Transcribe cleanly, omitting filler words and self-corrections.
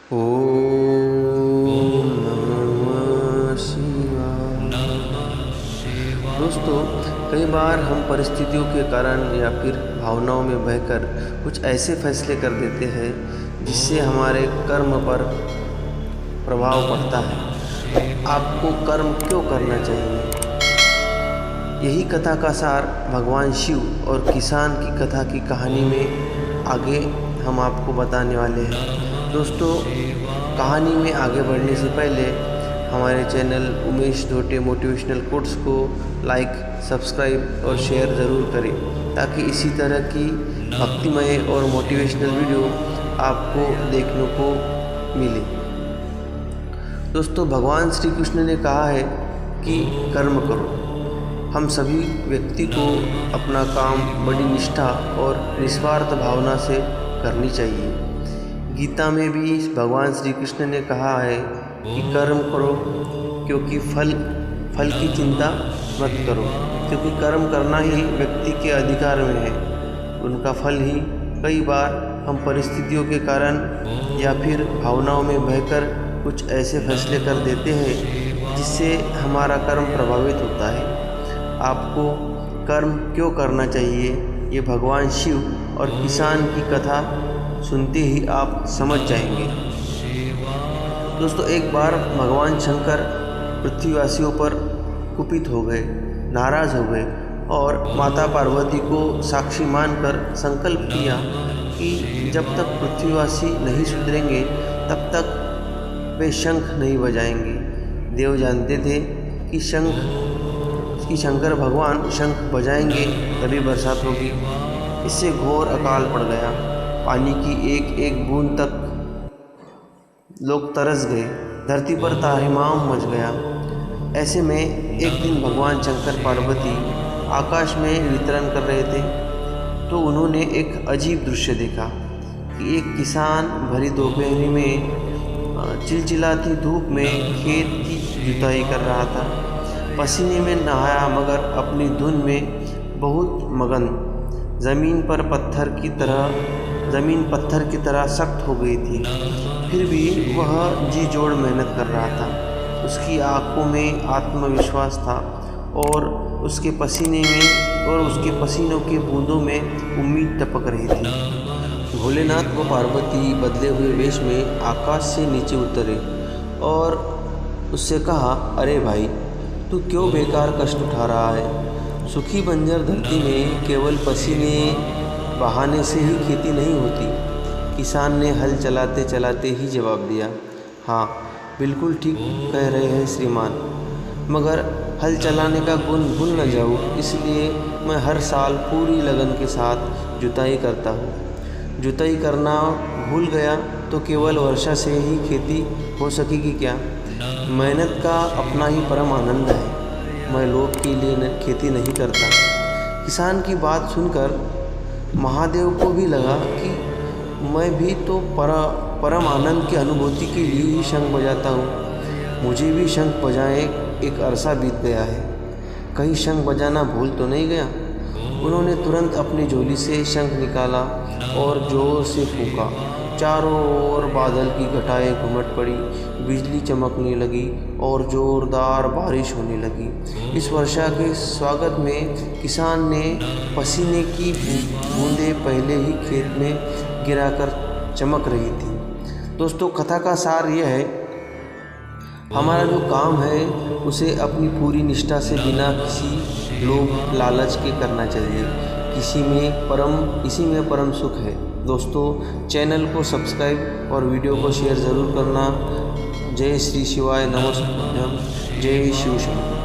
ओम नमः शिवाय। दोस्तों, कई बार हम परिस्थितियों के कारण या फिर भावनाओं में बहकर कुछ ऐसे फैसले कर देते हैं जिससे हमारे कर्म पर प्रभाव पड़ता है। आपको कर्म क्यों करना चाहिए? यही कथा का सार भगवान शिव और किसान की कथा की कहानी में आगे हम आपको बताने वाले हैं। दोस्तों, कहानी में आगे बढ़ने से पहले हमारे channel Umesh Dhote motivational quotes को लाइक, सब्सक्राइब और शेयर ज़रूर करें ताकि इसी तरह की भक्तिमय और मोटिवेशनल वीडियो आपको देखने को मिले। दोस्तों, भगवान श्री कृष्ण ने कहा है कि कर्म करो। हम सभी व्यक्ति को अपना काम बड़ी निष्ठा और निस्वार्थ भावना से करनी चाहिए। गीता में भी भगवान श्री कृष्ण ने कहा है कि कर्म करो क्योंकि फल की चिंता मत करो, क्योंकि कर्म करना ही व्यक्ति के अधिकार में है। उनका फल ही कई बार हम परिस्थितियों के कारण या फिर भावनाओं में बहकर कुछ ऐसे फैसले कर देते हैं जिससे हमारा कर्म प्रभावित होता है। आपको कर्म क्यों करना चाहिए, ये भगवान शिव और किसान की कथा सुनते ही आप समझ जाएंगे। दोस्तों, एक बार भगवान शंकर पृथ्वीवासियों पर कुपित हो गए, नाराज हो गए और माता पार्वती को साक्षी मानकर संकल्प किया कि जब तक पृथ्वीवासी नहीं सुधरेंगे तब तक वे शंख नहीं बजाएंगे। देव जानते थे कि शंकर भगवान शंख बजाएंगे तभी बरसात होगी। इससे घोर अकाल पड़ गया। पानी की एक एक बूंद तक लोग तरस गए। धरती पर ताहिमाम मच गया। ऐसे में एक दिन भगवान शंकर पार्वती आकाश में विचरण कर रहे थे तो उन्होंने एक अजीब दृश्य देखा कि एक किसान भरी दोपहरी में चिलचिलाती धूप में खेत की जुताई कर रहा था। पसीने में नहाया मगर अपनी धुन में बहुत मगन। ज़मीन पत्थर की तरह सख्त हो गई थी, फिर भी वह जी जोड़ मेहनत कर रहा था। उसकी आंखों में आत्मविश्वास था और उसके पसीनों के बूंदों में उम्मीद टपक रही थी। भोलेनाथ व पार्वती बदले हुए वेश में आकाश से नीचे उतरे और उससे कहा, अरे भाई, तू क्यों बेकार कष्ट उठा रहा है? सूखी बंजर धरती में केवल पसीने बहाने से ही खेती नहीं होती। किसान ने हल चलाते चलाते ही जवाब दिया, हाँ, बिल्कुल ठीक कह रहे हैं श्रीमान, मगर हल चलाने का गुण भूल न जाऊँ, इसलिए मैं हर साल पूरी लगन के साथ जुताई करता हूँ। जुताई करना भूल गया तो केवल वर्षा से ही खेती हो सकेगी क्या? मेहनत का अपना ही परम आनंद है। मैं लोभ के लिए खेती नहीं करता। किसान की बात सुनकर महादेव को भी लगा कि मैं भी तो परम आनंद की अनुभूति के लिए ही शंख बजाता हूँ। मुझे भी शंख बजाए एक अरसा बीत गया है। कहीं शंख बजाना भूल तो नहीं गया? उन्होंने तुरंत अपनी झोली से शंख निकाला और जोर से फूंका। चारों ओर बादल की घटाएं घुमट पड़ी, बिजली चमकने लगी और जोरदार बारिश होने लगी। इस वर्षा के स्वागत में किसान ने पसीने की बूंदें पहले ही खेत में गिराकर चमक रही थी। दोस्तों, कथा का सार यह है, हमारा जो काम है उसे अपनी पूरी निष्ठा से बिना किसी लोभ लालच के करना चाहिए। इसी में परम सुख है। दोस्तों, चैनल को सब्सक्राइब और वीडियो को शेयर ज़रूर करना। जय श्री शिवाय, नमः शिवाय, जय शिव शंकर।